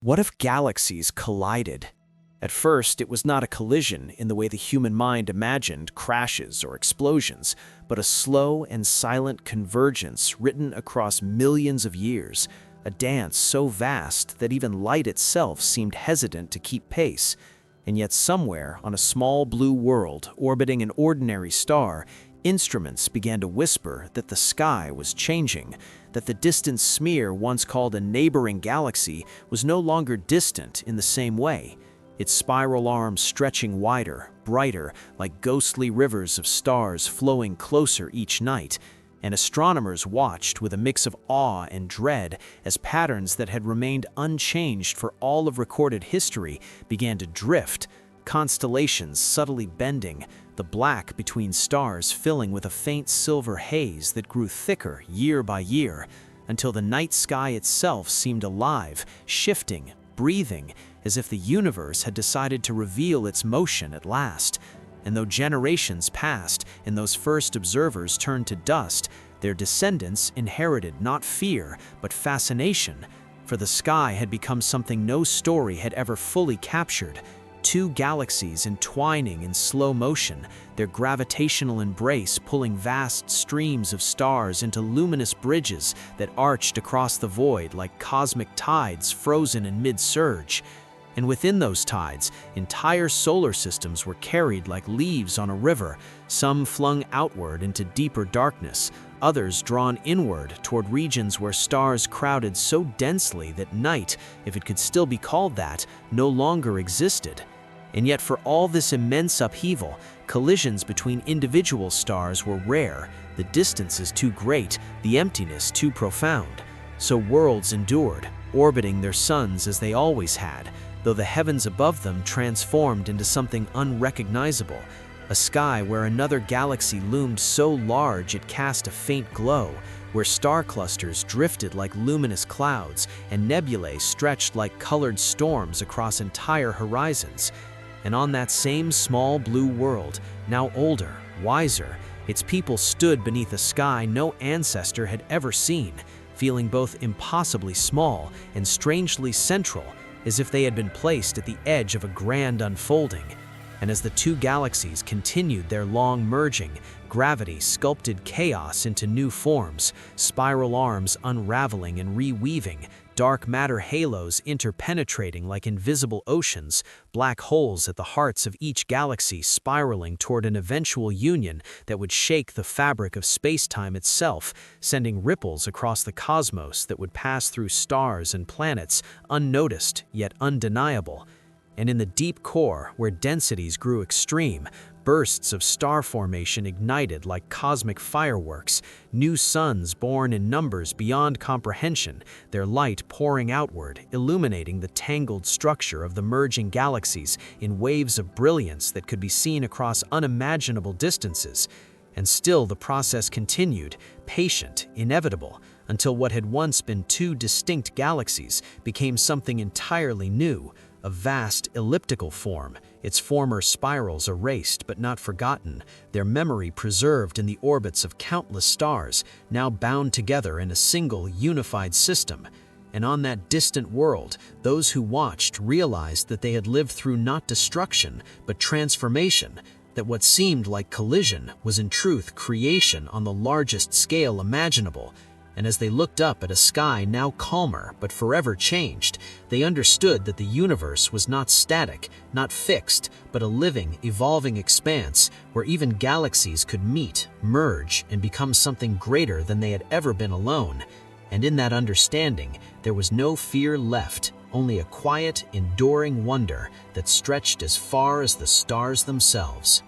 What if galaxies collided? At first, it was not a collision in the way the human mind imagined crashes or explosions, but a slow and silent convergence written across millions of years, a dance so vast that even light itself seemed hesitant to keep pace. And yet somewhere on a small blue world orbiting an ordinary star, instruments began to whisper that the sky was changing, that the distant smear once called a neighboring galaxy was no longer distant in the same way, its spiral arms stretching wider, brighter, like ghostly rivers of stars flowing closer each night. And astronomers watched with a mix of awe and dread as patterns that had remained unchanged for all of recorded history began to drift, constellations subtly bending, the black between stars filling with a faint silver haze that grew thicker year by year, until the night sky itself seemed alive, shifting, breathing, as if the universe had decided to reveal its motion at last. And though generations passed and those first observers turned to dust, their descendants inherited not fear, but fascination, for the sky had become something no story had ever fully captured. Two galaxies entwining in slow motion, their gravitational embrace pulling vast streams of stars into luminous bridges that arched across the void like cosmic tides frozen in mid-surge. And within those tides, entire solar systems were carried like leaves on a river, some flung outward into deeper darkness, others drawn inward toward regions where stars crowded so densely that night, if it could still be called that, no longer existed. And yet for all this immense upheaval, collisions between individual stars were rare, the distances too great, the emptiness too profound. So worlds endured, orbiting their suns as they always had, though the heavens above them transformed into something unrecognizable, a sky where another galaxy loomed so large it cast a faint glow, where star clusters drifted like luminous clouds and nebulae stretched like colored storms across entire horizons. And on that same small blue world, now older, wiser, its people stood beneath a sky no ancestor had ever seen, feeling both impossibly small and strangely central, as if they had been placed at the edge of a grand unfolding. And as the two galaxies continued their long merging, gravity sculpted chaos into new forms, spiral arms unraveling and reweaving, dark matter halos interpenetrating like invisible oceans, black holes at the hearts of each galaxy spiraling toward an eventual union that would shake the fabric of space-time itself, sending ripples across the cosmos that would pass through stars and planets, unnoticed yet undeniable. And in the deep core, where densities grew extreme, bursts of star formation ignited like cosmic fireworks, new suns born in numbers beyond comprehension, their light pouring outward, illuminating the tangled structure of the merging galaxies in waves of brilliance that could be seen across unimaginable distances. And still the process continued, patient, inevitable, until what had once been two distinct galaxies became something entirely new, a vast elliptical form, its former spirals erased but not forgotten, their memory preserved in the orbits of countless stars, now bound together in a single unified system. And on that distant world, those who watched realized that they had lived through not destruction, but transformation, that what seemed like collision was in truth creation on the largest scale imaginable. And as they looked up at a sky now calmer but forever changed, they understood that the universe was not static, not fixed, but a living, evolving expanse where even galaxies could meet, merge, and become something greater than they had ever been alone. And in that understanding, there was no fear left, only a quiet, enduring wonder that stretched as far as the stars themselves.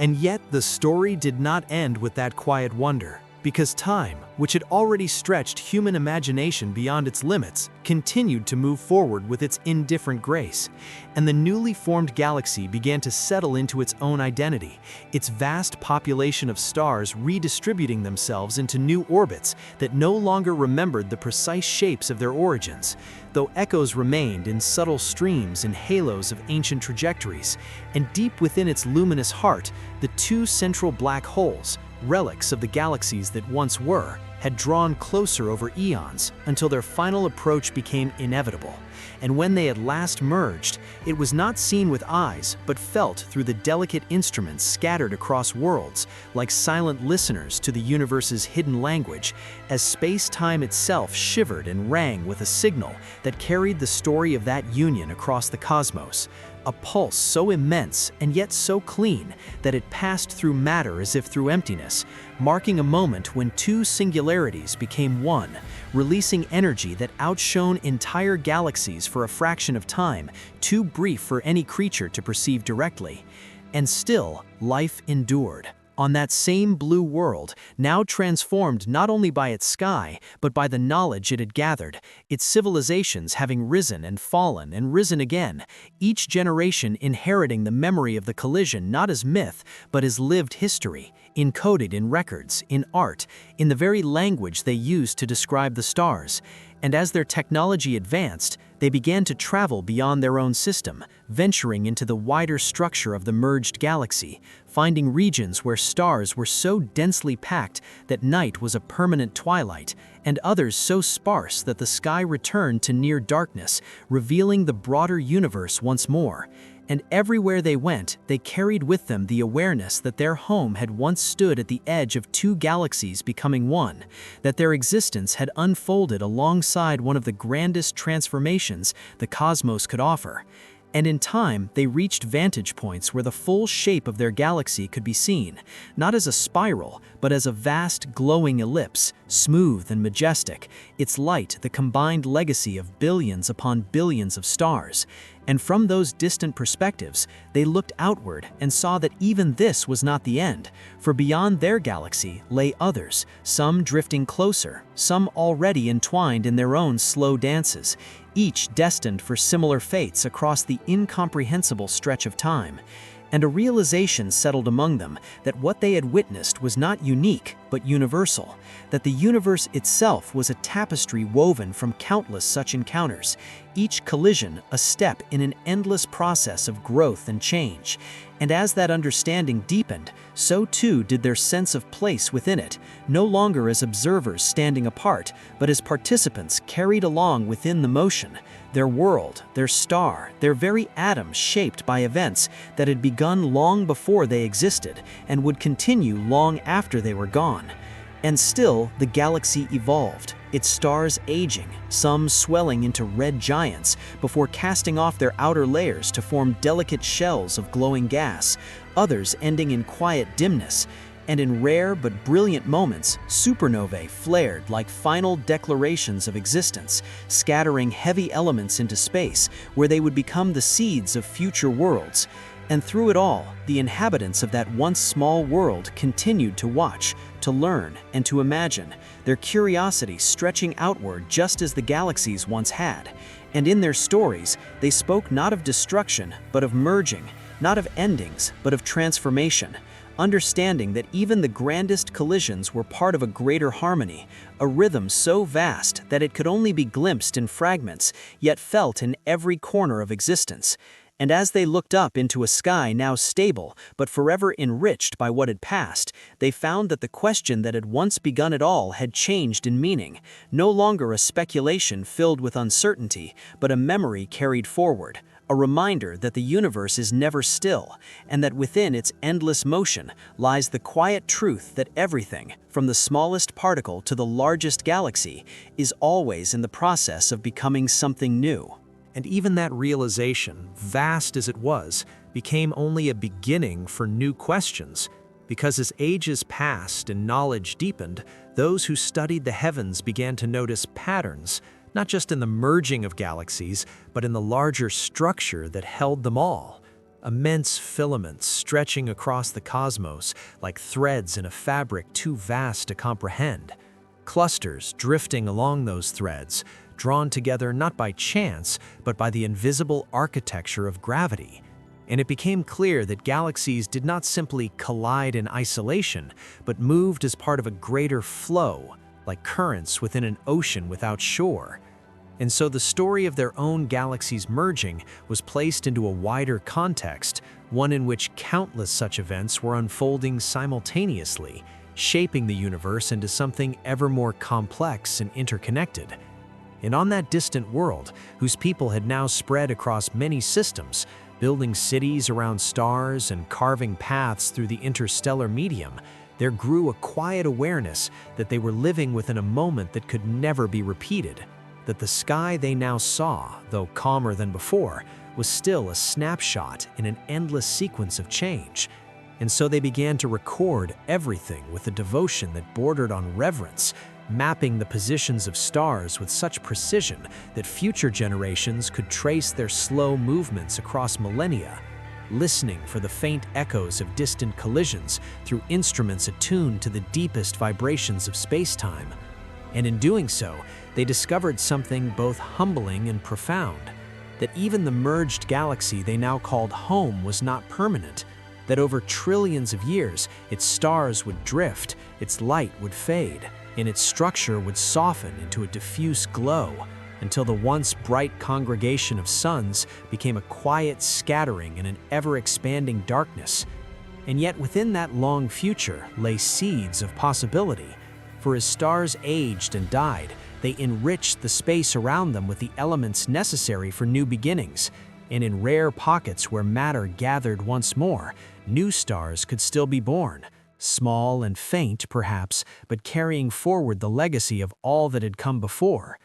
And yet the story did not end with that quiet wonder. Because time, which had already stretched human imagination beyond its limits, continued to move forward with its indifferent grace, and the newly formed galaxy began to settle into its own identity, its vast population of stars redistributing themselves into new orbits that no longer remembered the precise shapes of their origins, though echoes remained in subtle streams and halos of ancient trajectories, and deep within its luminous heart, the two central black holes, relics of the galaxies that once were, had drawn closer over eons until their final approach became inevitable. And when they at last merged, it was not seen with eyes but felt through the delicate instruments scattered across worlds, like silent listeners to the universe's hidden language, as space-time itself shivered and rang with a signal that carried the story of that union across the cosmos. A pulse so immense and yet so clean that it passed through matter as if through emptiness, marking a moment when two singularities became one, releasing energy that outshone entire galaxies for a fraction of time, too brief for any creature to perceive directly. And still, life endured. On that same blue world, now transformed not only by its sky, but by the knowledge it had gathered, its civilizations having risen and fallen and risen again, each generation inheriting the memory of the collision not as myth, but as lived history, encoded in records, in art, in the very language they used to describe the stars. And as their technology advanced, they began to travel beyond their own system, venturing into the wider structure of the merged galaxy, finding regions where stars were so densely packed that night was a permanent twilight, and others so sparse that the sky returned to near darkness, revealing the broader universe once more. And everywhere they went, they carried with them the awareness that their home had once stood at the edge of two galaxies becoming one, that their existence had unfolded alongside one of the grandest transformations the cosmos could offer. And in time, they reached vantage points where the full shape of their galaxy could be seen, not as a spiral, but as a vast glowing ellipse, smooth and majestic, its light the combined legacy of billions upon billions of stars. And from those distant perspectives, they looked outward and saw that even this was not the end, for beyond their galaxy lay others, some drifting closer, some already entwined in their own slow dances, each destined for similar fates across the incomprehensible stretch of time. And a realization settled among them that what they had witnessed was not unique, but universal, that the universe itself was a tapestry woven from countless such encounters, each collision a step in an endless process of growth and change. And as that understanding deepened, so too did their sense of place within it, no longer as observers standing apart, but as participants carried along within the motion, their world, their star, their very atoms shaped by events that had begun long before they existed and would continue long after they were gone. And still, the galaxy evolved, its stars aging, some swelling into red giants before casting off their outer layers to form delicate shells of glowing gas, others ending in quiet dimness. And in rare but brilliant moments, supernovae flared like final declarations of existence, scattering heavy elements into space, where they would become the seeds of future worlds. And through it all, the inhabitants of that once small world continued to watch, to learn, and to imagine, their curiosity stretching outward just as the galaxies once had. And in their stories, they spoke not of destruction, but of merging, not of endings, but of transformation, understanding that even the grandest collisions were part of a greater harmony, a rhythm so vast that it could only be glimpsed in fragments, yet felt in every corner of existence. And as they looked up into a sky now stable, but forever enriched by what had passed, they found that the question that had once begun it all had changed in meaning, no longer a speculation filled with uncertainty, but a memory carried forward, a reminder that the universe is never still, and that within its endless motion lies the quiet truth that everything, from the smallest particle to the largest galaxy, is always in the process of becoming something new. And even that realization, vast as it was, became only a beginning for new questions, because as ages passed and knowledge deepened, those who studied the heavens began to notice patterns, not just in the merging of galaxies, but in the larger structure that held them all. Immense filaments stretching across the cosmos like threads in a fabric too vast to comprehend. Clusters drifting along those threads, drawn together not by chance, but by the invisible architecture of gravity. And it became clear that galaxies did not simply collide in isolation, but moved as part of a greater flow, like currents within an ocean without shore. And so the story of their own galaxies merging was placed into a wider context, one in which countless such events were unfolding simultaneously, shaping the universe into something ever more complex and interconnected. And on that distant world, whose people had now spread across many systems, building cities around stars and carving paths through the interstellar medium, there grew a quiet awareness that they were living within a moment that could never be repeated, that the sky they now saw, though calmer than before, was still a snapshot in an endless sequence of change. And so they began to record everything with a devotion that bordered on reverence, mapping the positions of stars with such precision that future generations could trace their slow movements across millennia, listening for the faint echoes of distant collisions through instruments attuned to the deepest vibrations of space-time. And in doing so, they discovered something both humbling and profound, that even the merged galaxy they now called home was not permanent, that over trillions of years, its stars would drift, its light would fade, and its structure would soften into a diffuse glow, until the once bright congregation of suns became a quiet scattering in an ever-expanding darkness. And yet within that long future lay seeds of possibility, for as stars aged and died, they enriched the space around them with the elements necessary for new beginnings, and in rare pockets where matter gathered once more, new stars could still be born, small and faint perhaps, but carrying forward the legacy of all that had come before.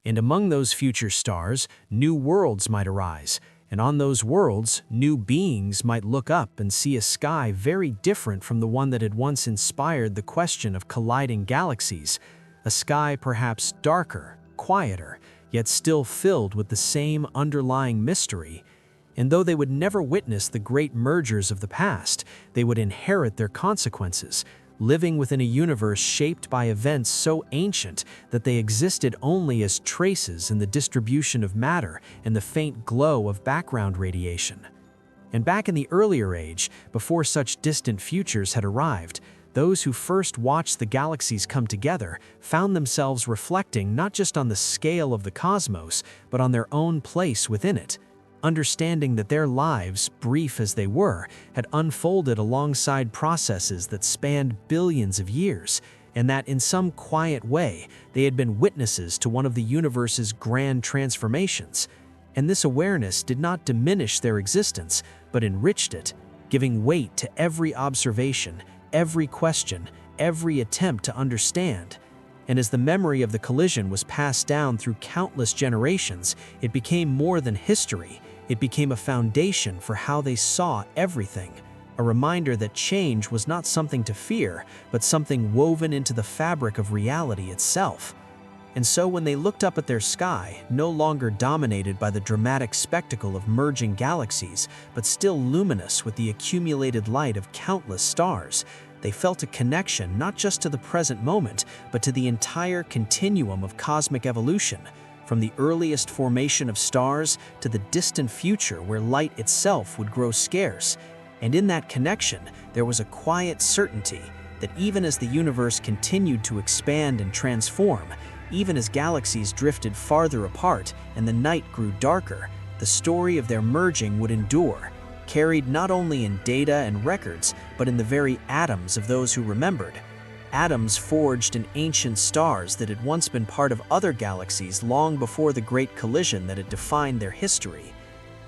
And among those future stars, new worlds might arise, and on those worlds, new beings might look up and see a sky very different from the one that had once inspired the question of colliding galaxies, a sky perhaps darker, quieter, yet still filled with the same underlying mystery. And though they would never witness the great mergers of the past, they would inherit their consequences, living within a universe shaped by events so ancient that they existed only as traces in the distribution of matter and the faint glow of background radiation. And back in the earlier age, before such distant futures had arrived, those who first watched the galaxies come together found themselves reflecting not just on the scale of the cosmos, but on their own place within it, understanding that their lives, brief as they were, had unfolded alongside processes that spanned billions of years, and that in some quiet way they had been witnesses to one of the universe's grand transformations. And this awareness did not diminish their existence, but enriched it, giving weight to every observation, every question, every attempt to understand. And as the memory of the collision was passed down through countless generations, it became more than history. It became a foundation for how they saw everything, a reminder that change was not something to fear, but something woven into the fabric of reality itself. And so when they looked up at their sky, no longer dominated by the dramatic spectacle of merging galaxies, but still luminous with the accumulated light of countless stars, they felt a connection not just to the present moment, but to the entire continuum of cosmic evolution, from the earliest formation of stars to the distant future where light itself would grow scarce. And in that connection, there was a quiet certainty that even as the universe continued to expand and transform, even as galaxies drifted farther apart and the night grew darker, the story of their merging would endure, carried not only in data and records, but in the very atoms of those who remembered. Atoms forged in ancient stars that had once been part of other galaxies long before the great collision that had defined their history.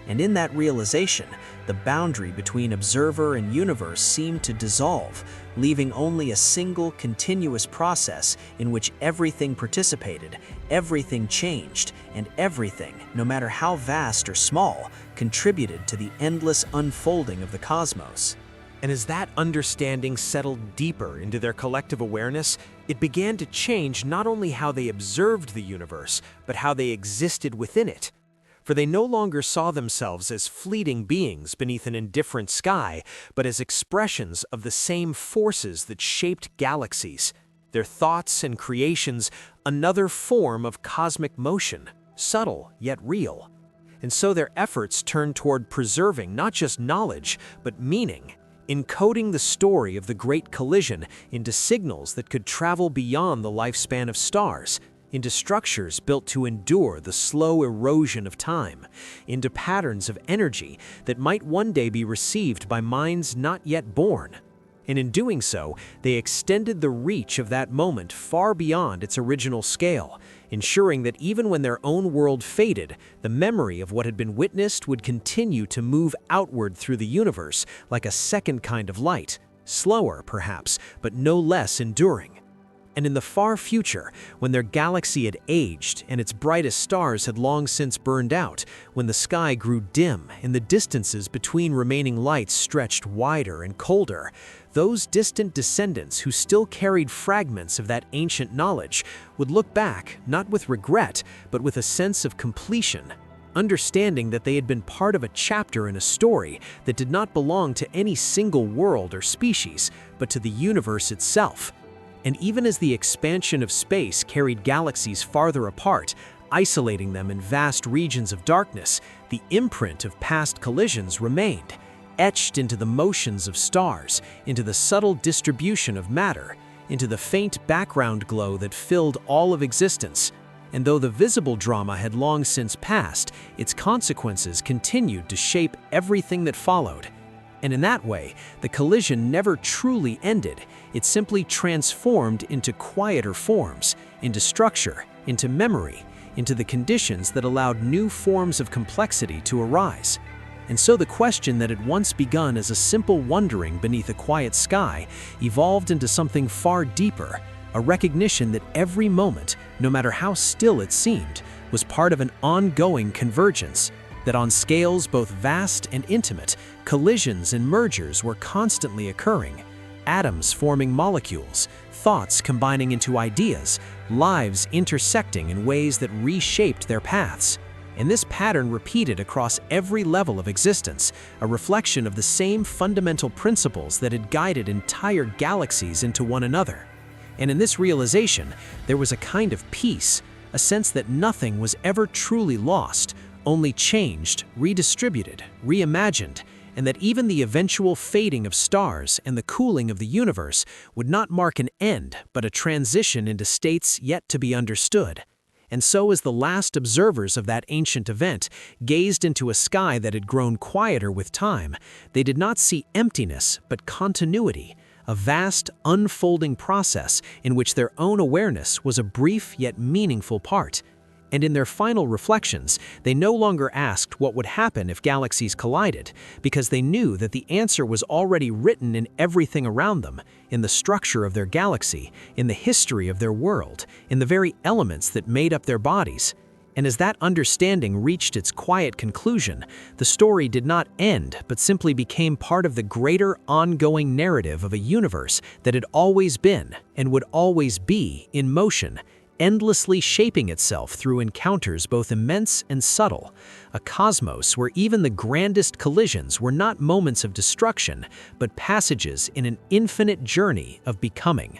And in that realization, the boundary between observer and universe seemed to dissolve, leaving only a single continuous process in which everything participated, everything changed, and everything, no matter how vast or small, contributed to the endless unfolding of the cosmos. And as that understanding settled deeper into their collective awareness, it began to change not only how they observed the universe, but how they existed within it. For they no longer saw themselves as fleeting beings beneath an indifferent sky, but as expressions of the same forces that shaped galaxies, their thoughts and creations another form of cosmic motion, subtle yet real. And so their efforts turned toward preserving not just knowledge, but meaning, encoding the story of the Great Collision into signals that could travel beyond the lifespan of stars, into structures built to endure the slow erosion of time, into patterns of energy that might one day be received by minds not yet born. And in doing so, they extended the reach of that moment far beyond its original scale, ensuring that even when their own world faded, the memory of what had been witnessed would continue to move outward through the universe like a second kind of light, slower perhaps, but no less enduring. And in the far future, when their galaxy had aged and its brightest stars had long since burned out, when the sky grew dim and the distances between remaining lights stretched wider and colder, those distant descendants who still carried fragments of that ancient knowledge would look back not with regret, but with a sense of completion, understanding that they had been part of a chapter in a story that did not belong to any single world or species, but to the universe itself. And even as the expansion of space carried galaxies farther apart, isolating them in vast regions of darkness, the imprint of past collisions remained, etched into the motions of stars, into the subtle distribution of matter, into the faint background glow that filled all of existence. And though the visible drama had long since passed, its consequences continued to shape everything that followed. And in that way, the collision never truly ended. It simply transformed into quieter forms, into structure, into memory, into the conditions that allowed new forms of complexity to arise. And so the question that had once begun as a simple wondering beneath a quiet sky evolved into something far deeper, a recognition that every moment, no matter how still it seemed, was part of an ongoing convergence, that on scales both vast and intimate, collisions and mergers were constantly occurring, atoms forming molecules, thoughts combining into ideas, lives intersecting in ways that reshaped their paths. And this pattern repeated across every level of existence, a reflection of the same fundamental principles that had guided entire galaxies into one another. And in this realization, there was a kind of peace, a sense that nothing was ever truly lost, only changed, redistributed, reimagined, and that even the eventual fading of stars and the cooling of the universe would not mark an end, but a transition into states yet to be understood. And so as the last observers of that ancient event gazed into a sky that had grown quieter with time, they did not see emptiness, but continuity, a vast, unfolding process in which their own awareness was a brief yet meaningful part. And in their final reflections, they no longer asked what would happen if galaxies collided, because they knew that the answer was already written in everything around them, in the structure of their galaxy, in the history of their world, in the very elements that made up their bodies. And as that understanding reached its quiet conclusion, the story did not end, but simply became part of the greater ongoing narrative of a universe that had always been and would always be in motion, endlessly shaping itself through encounters both immense and subtle, a cosmos where even the grandest collisions were not moments of destruction, but passages in an infinite journey of becoming.